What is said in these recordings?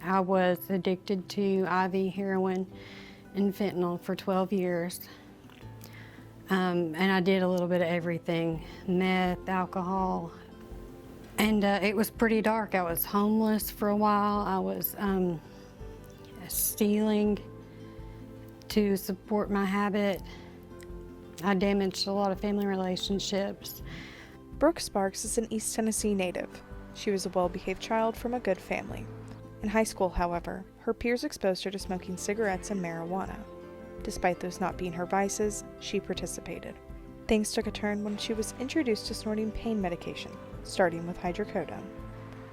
I was addicted to IV heroin and fentanyl for 12 years. And I did a little bit of everything, meth, alcohol. And it was pretty dark. I was homeless for a while. I was stealing to support my habit. I damaged a lot of family relationships. Brooke Sparks is an East Tennessee native. She was a well-behaved child from a good family. In high school, however, her peers exposed her to smoking cigarettes and marijuana. Despite those not being her vices, she participated. Things took a turn when she was introduced to snorting pain medication, starting with hydrocodone.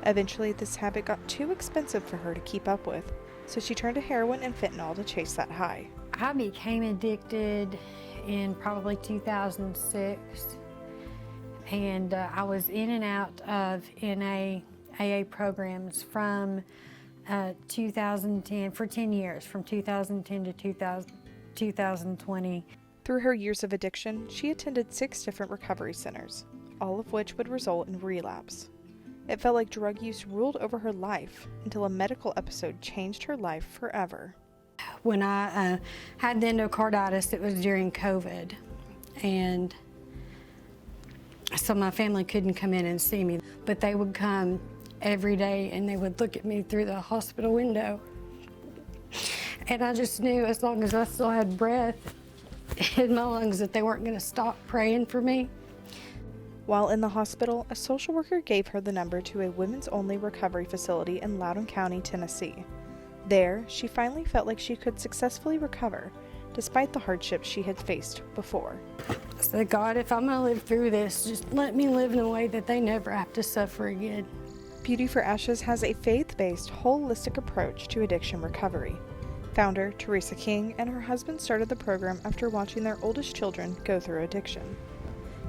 Eventually, this habit got too expensive for her to keep up with, so she turned to heroin and fentanyl to chase that high. I became addicted in probably 2006, and I was in and out of AA programs from 2010, for 10 years, from 2010 to 2020. Through her years of addiction, she attended 6 different recovery centers, all of which would result in relapse. It felt like drug use ruled over her life until a medical episode changed her life forever. When I had the endocarditis, it was during COVID, and so my family couldn't come in and see me, but they would come every day and they would look at me through the hospital window. And I just knew as long as I still had breath in my lungs that they weren't going to stop praying for me. While in the hospital, a social worker gave her the number to a women's-only recovery facility in Loudoun County, Tennessee. There, she finally felt like she could successfully recover, despite the hardships she had faced before. I said, God, if I'm going to live through this, just let me live in a way that they never have to suffer again. Beauty for Ashes has a faith-based, holistic approach to addiction recovery. Founder Teresa King and her husband started the program after watching their oldest children go through addiction.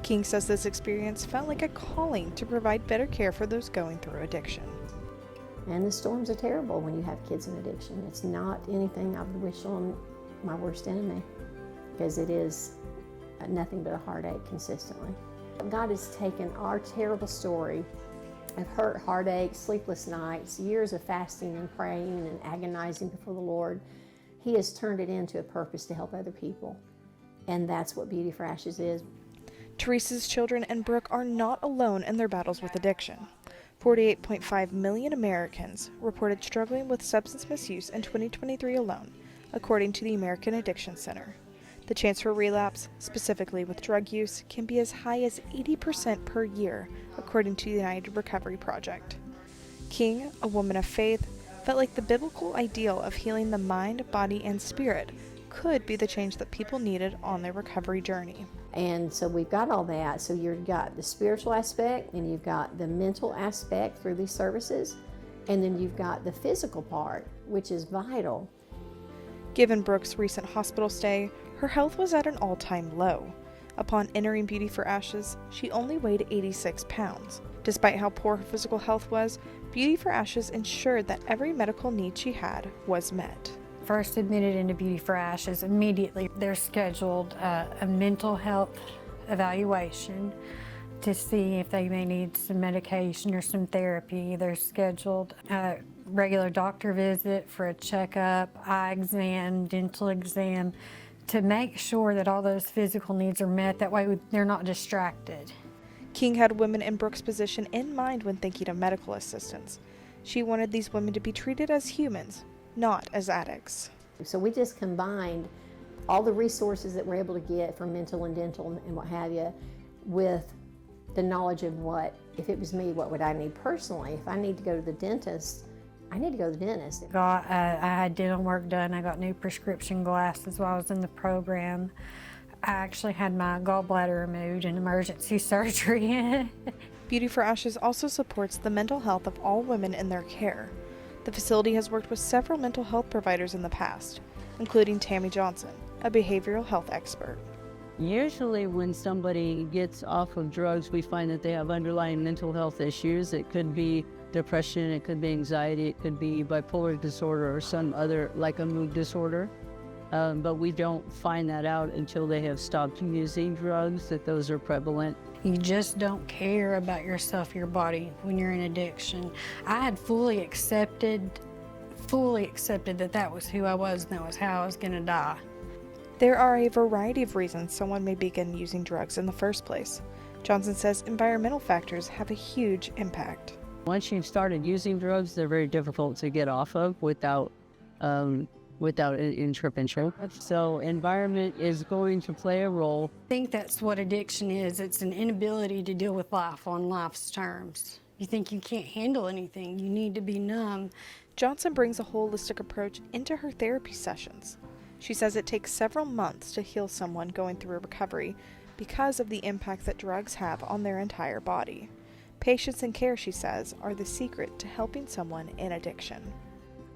King says this experience felt like a calling to provide better care for those going through addiction. And the storms are terrible when you have kids in addiction. It's not anything I would wish on my worst enemy, because it is nothing but a heartache consistently. God has taken our terrible story of hurt, heartache, sleepless nights, years of fasting and praying and agonizing before the Lord. He has turned it into a purpose to help other people. And that's what Beauty for Ashes is. Teresa's children and Brooke are not alone in their battles with addiction. 48.5 million Americans reported struggling with substance misuse in 2023 alone, according to the American Addiction Center. The chance for relapse, specifically with drug use, can be as high as 80% per year, according to the United Recovery Project. King, a woman of faith, felt like the biblical ideal of healing the mind, body, and spirit could be the change that people needed on their recovery journey. And so we've got all that. So you've got the spiritual aspect, and you've got the mental aspect through these services, and then you've got the physical part, which is vital. Given Brooke's recent hospital stay, her health was at an all-time low. Upon entering Beauty for Ashes, she only weighed 86 pounds. Despite how poor her physical health was, Beauty for Ashes ensured that every medical need she had was met. First admitted into Beauty for Ashes, immediately they're scheduled a mental health evaluation to see if they may need some medication or some therapy. They're scheduled a regular doctor visit for a checkup, eye exam, dental exam, to make sure that all those physical needs are met. That way they're not distracted. King had women in Brooke's position in mind when thinking of medical assistance. She wanted these women to be treated as humans, not as addicts. So we just combined all the resources that we're able to get from mental and dental and what have you with the knowledge of what, if it was me, what would I need personally? If I need to go to the dentist, I need to go to the dentist. I had dental work done. I got new prescription glasses while I was in the program. I actually had my gallbladder removed in emergency surgery. Beauty for Ashes also supports the mental health of all women in their care. The facility has worked with several mental health providers in the past, including Tammy Johnson, a behavioral health expert. Usually when somebody gets off of drugs, we find that they have underlying mental health issues. It could be depression, it could be anxiety, it could be bipolar disorder or some other, like a mood disorder. But we don't find that out until they have stopped using drugs, that those are prevalent. You just don't care about yourself, your body, when you're in addiction. I had fully accepted fully accepted that that was who I was and that was how I was going to die. There are a variety of reasons someone may begin using drugs in the first place. Johnson says environmental factors have a huge impact. Once you've started using drugs, they're very difficult to get off of without intervention. So environment is going to play a role. I think that's what addiction is. It's an inability to deal with life on life's terms. You think you can't handle anything. You need to be numb. Johnson brings a holistic approach into her therapy sessions. She says it takes several months to heal someone going through a recovery because of the impact that drugs have on their entire body. Patience and care, she says, are the secret to helping someone in addiction.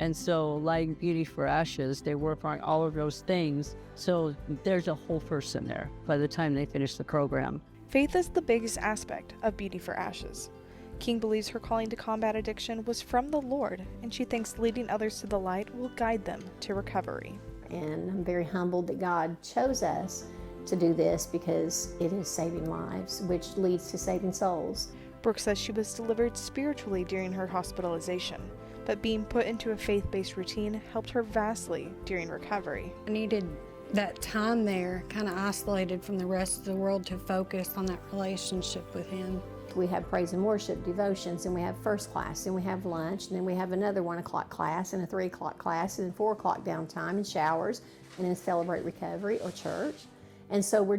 And so, like Beauty for Ashes, they work on all of those things. So there's a whole person there by the time they finish the program. Faith is the biggest aspect of Beauty for Ashes. King believes her calling to combat addiction was from the Lord, and she thinks leading others to the light will guide them to recovery. And I'm very humbled that God chose us to do this because it is saving lives, which leads to saving souls. Brooke says she was delivered spiritually during her hospitalization, but being put into a faith-based routine helped her vastly during recovery. I needed that time there, kind of isolated from the rest of the world, to focus on that relationship with Him. We have praise and worship, devotions, and we have first class, and we have lunch, and then we have another 1 o'clock class, and a 3 o'clock class, and then 4 o'clock downtime, and showers, and then celebrate recovery or church. And so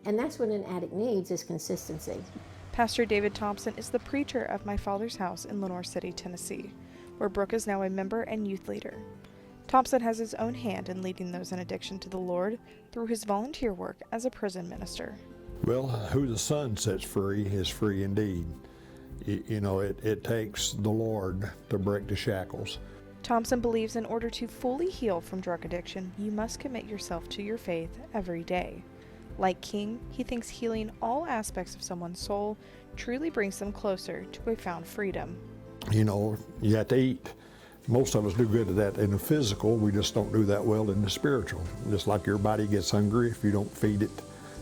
and that's what an addict needs, is consistency. Pastor David Thompson is the preacher of My Father's House in Lenoir City, Tennessee, where Brooke is now a member and youth leader. Thompson has his own hand in leading those in addiction to the Lord through his volunteer work as a prison minister. Well, who the Son sets free is free indeed. It takes the Lord to break the shackles. Thompson believes in order to fully heal from drug addiction, you must commit yourself to your faith every day. Like King, he thinks healing all aspects of someone's soul truly brings them closer to a found freedom. You have to eat. Most of us do good at that in the physical. We just don't do that well in the spiritual. Just like your body gets hungry, if you don't feed it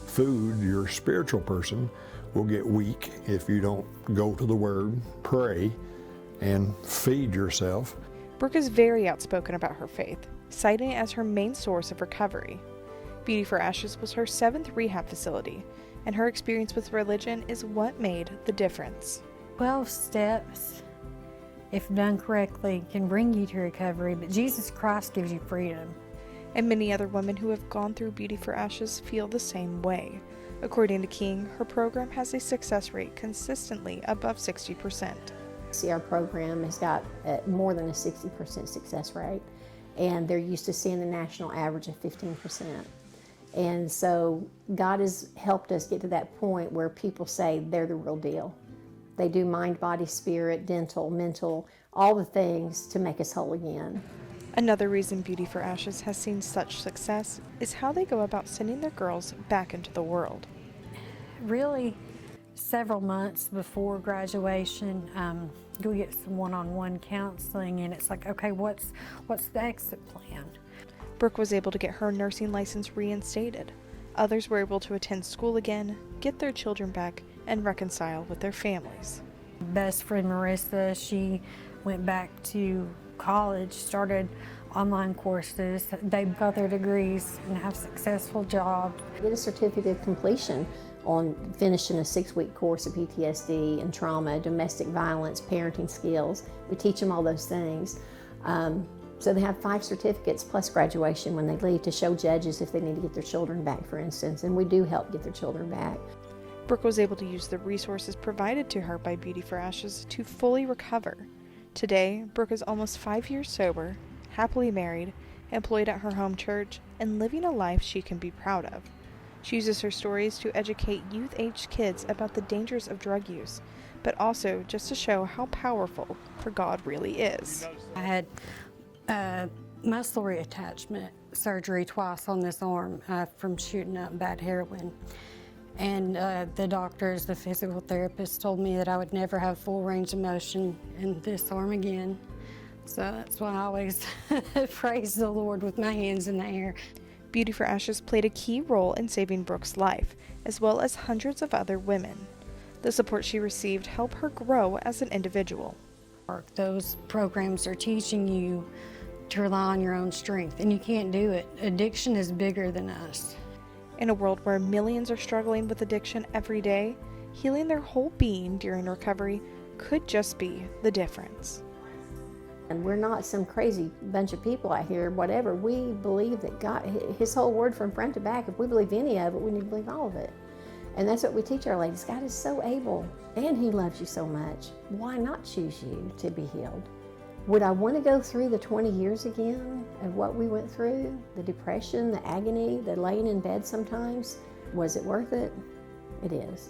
food, your spiritual person will get weak if you don't go to the Word, pray, and feed yourself. Brooke is very outspoken about her faith, citing it as her main source of recovery. Beauty for Ashes was her 7th rehab facility, and her experience with religion is what made the difference. 12 steps, if done correctly, can bring you to recovery, but Jesus Christ gives you freedom. And many other women who have gone through Beauty for Ashes feel the same way. According to King, her program has a success rate consistently above 60%. See, our program has got more than a 60% success rate, and they're used to seeing the national average of 15%. And so God has helped us get to that point where people say they're the real deal. They do mind, body, spirit, dental, mental, all the things to make us whole again. Another reason Beauty for Ashes has seen such success is how they go about sending their girls back into the world. Really, several months before graduation, go get some one-on-one counseling, and it's like, okay, what's the exit plan? Brooke was able to get her nursing license reinstated. Others were able to attend school again, get their children back, and reconcile with their families. Best friend Marissa, she went back to college, started online courses. They got their degrees and have successful jobs. Get a certificate of completion on finishing a 6-week course of PTSD and trauma, domestic violence, parenting skills. We teach them all those things. So they have 5 certificates plus graduation when they leave to show judges if they need to get their children back, for instance, and we do help get their children back. Brooke was able to use the resources provided to her by Beauty for Ashes to fully recover. Today, Brooke is almost 5 years sober, happily married, employed at her home church, and living a life she can be proud of. She uses her stories to educate youth-aged kids about the dangers of drug use, but also just to show how powerful her God really is. I had muscle reattachment surgery twice on this arm from shooting up bad heroin. And the doctors, the physical therapists, told me that I would never have full range of motion in this arm again. So that's why I always praise the Lord with my hands in the air. Beauty for Ashes played a key role in saving Brooke's life, as well as hundreds of other women. The support she received helped her grow as an individual. Those programs are teaching you to rely on your own strength, and you can't do it. Addiction is bigger than us. In a world where millions are struggling with addiction every day, healing their whole being during recovery could just be the difference. And we're not some crazy bunch of people out here, whatever. We believe that God, His whole word from front to back, if we believe any of it, we need to believe all of it. And that's what we teach our ladies. God is so able, and He loves you so much. Why not choose you to be healed? Would I want to go through the 20 years again of what we went through? The depression, the agony, the laying in bed sometimes? Was it worth it? It is.